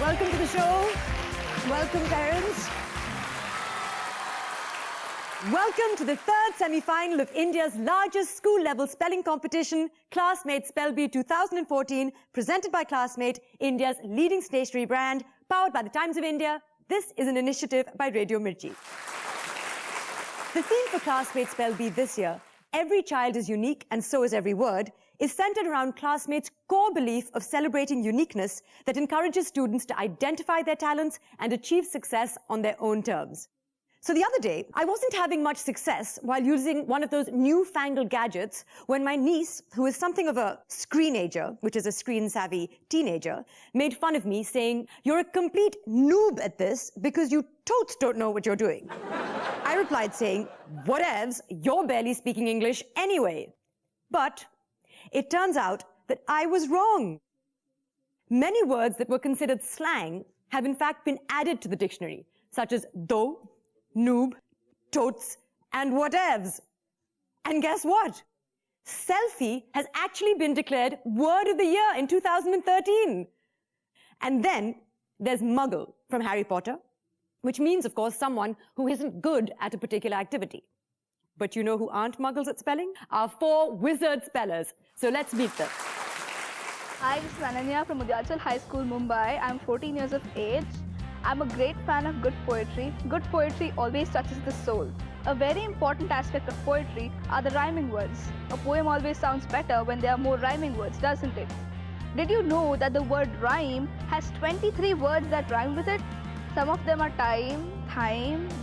welcome to the show. Welcome, parents. Welcome to the third semi-final of India's largest school-level spelling competition, Classmate Spell Bee 2014, presented by Classmate, India's leading stationery brand, powered by the Times of India. This is an initiative by Radio Mirchi. The theme for Classmate Spell Bee this year, Every Child is Unique and So is Every Word, is centered around Classmates' core belief of celebrating uniqueness that encourages students to identify their talents and achieve success on their own terms. So the other day, I wasn't having much success while using one of those newfangled gadgets when my niece, who is something of a screenager, which is a screen-savvy teenager, made fun of me saying, "You're a complete noob at this because you totes don't know what you're doing." I replied saying, "Whatevs, you're barely speaking English anyway." But it turns out that I was wrong. Many words that were considered slang have in fact been added to the dictionary, such as though, noob, totes, and whatevs. And guess what? Selfie has actually been declared Word of the Year in 2013. And then there's Muggle from Harry Potter, which means, of course, someone who isn't good at a particular activity. But you know who aren't Muggles at spelling? Our 4 wizard spellers. So let's meet them. Hi, this is Ananya from Udyachal High School, Mumbai. I'm 14 years of age. I'm a great fan of good poetry. Good poetry always touches the soul. A very important aspect of poetry are the rhyming words. A poem always sounds better when there are more rhyming words, doesn't it? Did you know that the word rhyme has 23 words that rhyme with it? Some of them are time,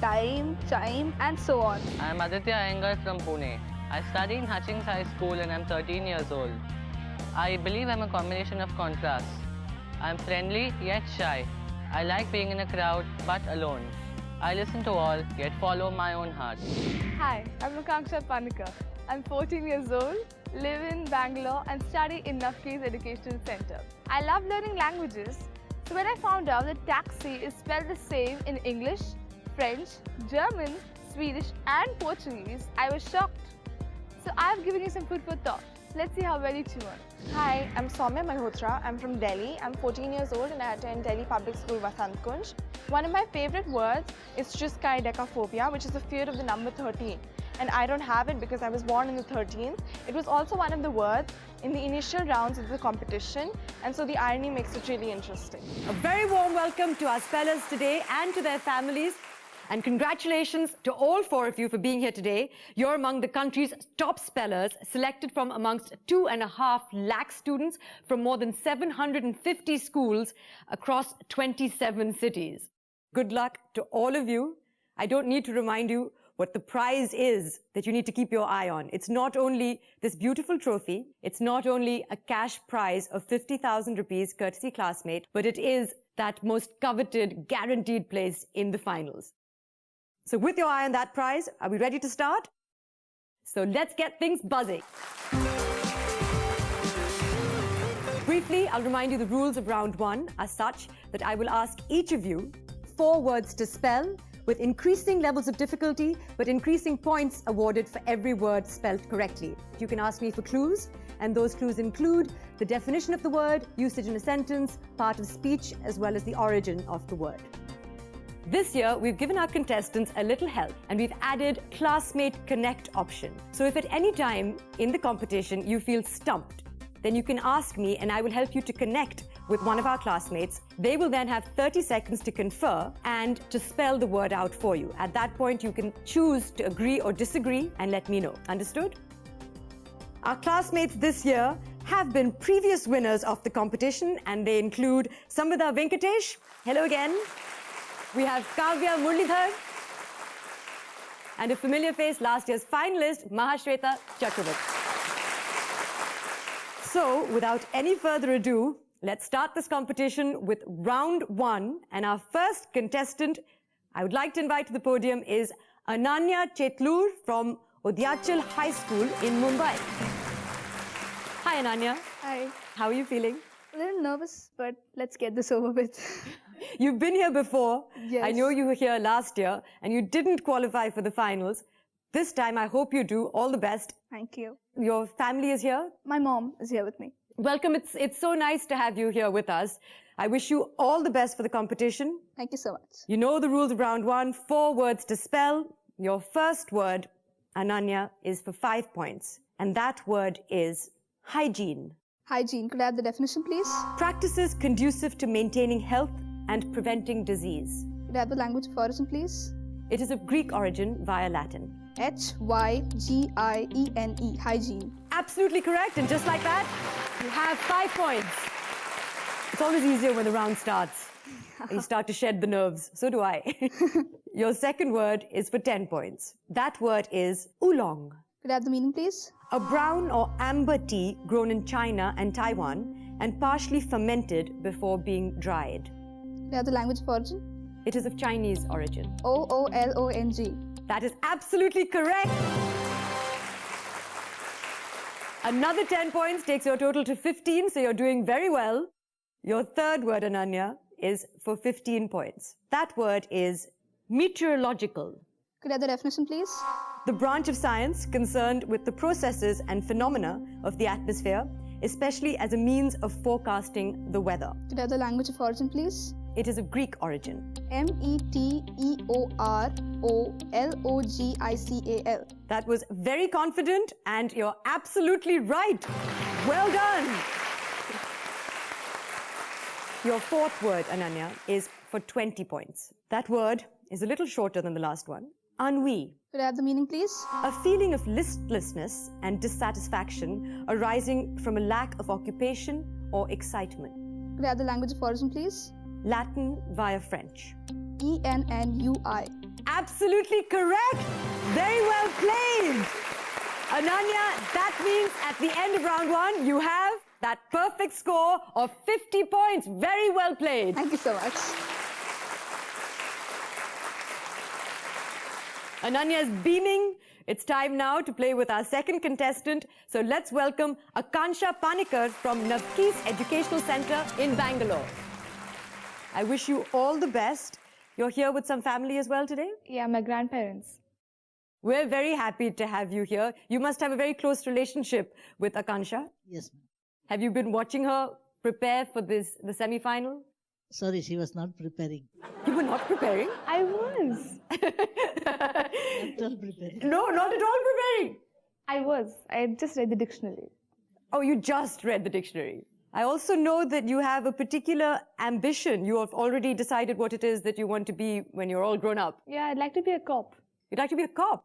dime, chime, and so on. I'm Aditya Iyengar from Pune. I study in Hutchings High School and I'm 13 years old. I believe I'm a combination of contrasts. I'm friendly yet shy. I like being in a crowd, but alone. I listen to all, yet follow my own heart. Hi, I'm Akanksha Panikar. I'm 14 years old, live in Bangalore and study in Nafkees Educational Center. I love learning languages, so when I found out that taxi is spelled the same in English, French, German, Swedish and Portuguese, I was shocked. So I've given you some food for thought. Let's see how well you chew on. Hi, I'm Soumya Malhotra. I'm from Delhi. I'm 14 years old and I attend Delhi Public School Vasant Kunj. One of my favorite words is triskaidekaphobia, which is the fear of the number 13. And I don't have it because I was born in the 13th. It was also one of the words in the initial rounds of the competition, and so the irony makes it really interesting. A very warm welcome to our spellers today and to their families. And congratulations to all 4 of you for being here today. You're among the country's top spellers, selected from amongst 2.5 lakh students from more than 750 schools across 27 cities. Good luck to all of you. I don't need to remind you what the prize is that you need to keep your eye on. It's not only this beautiful trophy, it's not only a cash prize of 50,000 rupees courtesy Classmate, but it is that most coveted, guaranteed place in the finals. So with your eye on that prize, are we ready to start? So let's get things buzzing. Briefly, I'll remind you the rules of round 1 are such that I will ask each of you 4 words to spell with increasing levels of difficulty, but increasing points awarded for every word spelled correctly. You can ask me for clues, and those clues include the definition of the word, usage in a sentence, part of speech, as well as the origin of the word. This year, we've given our contestants a little help and we've added Classmate Connect option. So if at any time in the competition you feel stumped, then you can ask me and I will help you to connect with one of our classmates. They will then have 30 seconds to confer and to spell the word out for you. At that point, you can choose to agree or disagree and let me know. Understood? Our classmates this year have been previous winners of the competition and they include Samvida Venkatesh. Hello again. We have Kavya Murlidhar and a familiar face, last year's finalist, Mahashweta Chakravarti. So, without any further ado, let's start this competition with round 1. And our first contestant I would like to invite to the podium is Ananya Chetlur from Udyachal High School in Mumbai. Hi, Ananya. Hi. How are you feeling? A little nervous, but let's get this over with. You've been here before. Yes. I know you were here last year and you didn't qualify for the finals. This time, I hope you do. All the best. Thank you. Your family is here? My mom is here with me. Welcome. It's so nice to have you here with us. I wish you all the best for the competition. Thank you so much. You know the rules of round one, 4 words to spell. Your first word, Ananya, is for 5 points. And that word is hygiene. Hygiene. Could I have the definition, please? Practices conducive to maintaining health and preventing disease. Could I have the language of origin, please? It is of Greek origin via Latin. Hygiene. Hygiene. Absolutely correct. And just like that, you have 5 points. It's always easier when the round starts. You start to shed the nerves. So do I. Your second word is for 10 points. That word is oolong. Could I have the meaning, please? A brown or amber tea grown in China and Taiwan and partially fermented before being dried. Could I have the language of origin? It is of Chinese origin. Oolong. That is absolutely correct. Another 10 points takes your total to 15, so you're doing very well. Your third word, Ananya, is for 15 points. That word is meteorological. Could I have the definition, please? The branch of science concerned with the processes and phenomena of the atmosphere, especially as a means of forecasting the weather. Could I have the language of origin, please? It is of Greek origin. Meteorological. That was very confident, and you're absolutely right. Well done. Your fourth word, Ananya, is for 20 points. That word is a little shorter than the last one. Ennui. Could I have the meaning, please? A feeling of listlessness and dissatisfaction arising from a lack of occupation or excitement. Could I have the language of origin, please? Latin via French. Ennui. Absolutely correct. Very well played. Ananya, that means at the end of round one, you have that perfect score of 50 points. Very well played. Thank you so much. Ananya is beaming. It's time now to play with our second contestant. So let's welcome Akansha Panikar from Navkees Educational Center in Bangalore. I wish you all the best. You're here with some family as well today? Yeah, my grandparents. We're very happy to have you here. You must have a very close relationship with Akansha. Yes, ma'am. Have you been watching her prepare for the semi-final? Sorry, she was not preparing. You were not preparing? I was. Not at all preparing. No, not at all preparing. I was. I just read the dictionary. Oh, you just read the dictionary. I also know that you have a particular ambition. You have already decided what it is that you want to be when you're all grown up. Yeah, I'd like to be a cop. You'd like to be a cop,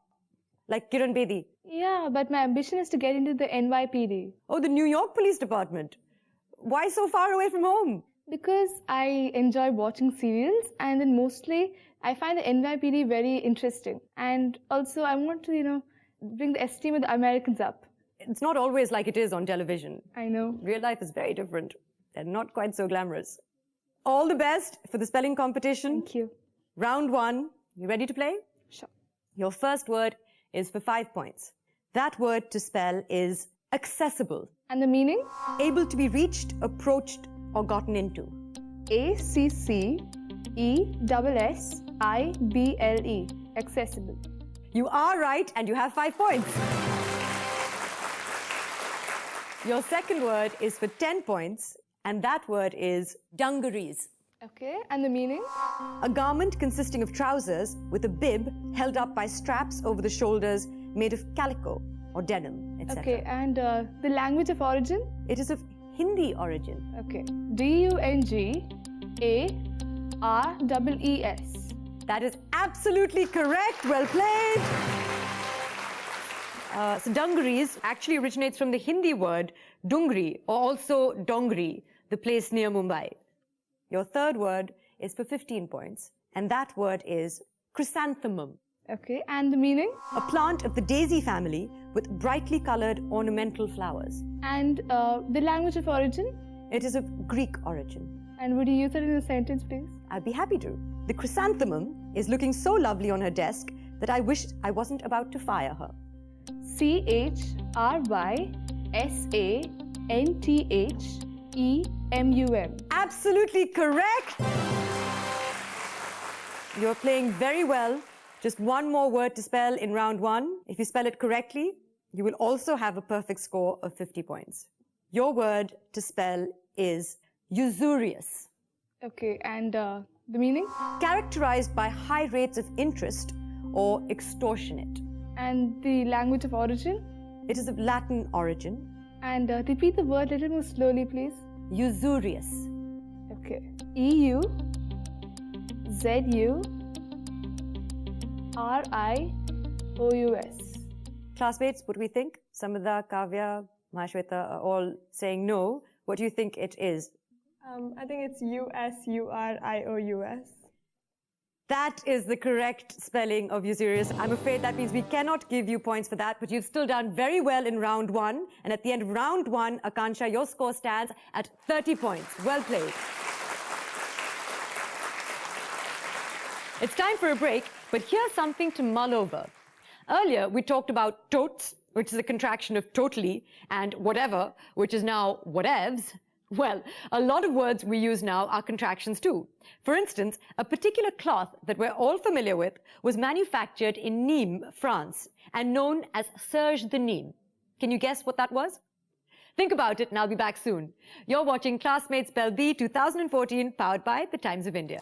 like Kiran Bedi. Yeah, but my ambition is to get into the NYPD. Oh, the New York Police Department. Why so far away from home? Because I enjoy watching serials, and then mostly I find the NYPD very interesting. And also I want to, bring the esteem of the Americans up. It's not always like it is on television. I know. Real life is very different. They're not quite so glamorous. All the best for the spelling competition. Thank you. Round one. You ready to play? Sure. Your first word is for 5 points. That word to spell is accessible. And the meaning? Able to be reached, approached, or gotten into. ACCESSIBLE. Accessible. You are right, and you have 5 points. Your second word is for 10 points, and that word is dungarees. Okay, and the meaning? A garment consisting of trousers with a bib held up by straps over the shoulders made of calico or denim, etc. Okay, and the language of origin? It is of Hindi origin. Okay. DUNGAREES. That is absolutely correct. Well played. So dungarees actually originates from the Hindi word dungri, or also dongri, the place near Mumbai. Your third word is for 15 points, and that word is chrysanthemum. Okay, and the meaning? A plant of the daisy family with brightly colored ornamental flowers. And the language of origin? It is of Greek origin. And would you use it in a sentence, please? I'd be happy to. The chrysanthemum is looking so lovely on her desk that I wished I wasn't about to fire her. CHRYSANTHEMUM. Absolutely correct! You're playing very well. Just one more word to spell in round one. If you spell it correctly, you will also have a perfect score of 50 points. Your word to spell is usurious. Okay, and the meaning? Characterized by high rates of interest or extortionate. And the language of origin? It is of Latin origin. And repeat the word a little more slowly, please. Usurious. Okay. EUZURIOUS. Classmates, what do we think? Samadha, Kavya, Mahashweta are all saying no. What do you think it is? I think it's USURIOUS. That is the correct spelling of usurious. I'm afraid that means we cannot give you points for that, but you've still done very well in round one. And at the end of round one, Akansha, your score stands at 30 points. Well played. It's time for a break, but here's something to mull over. Earlier, we talked about totes, which is a contraction of totally, and whatever, which is now whatevs. Well, a lot of words we use now are contractions too. For instance, a particular cloth that we're all familiar with was manufactured in Nîmes, France, and known as Serge de Nîmes. Can you guess what that was? Think about it and I'll be back soon. You're watching Classmates Spell Bee 2014, powered by The Times of India.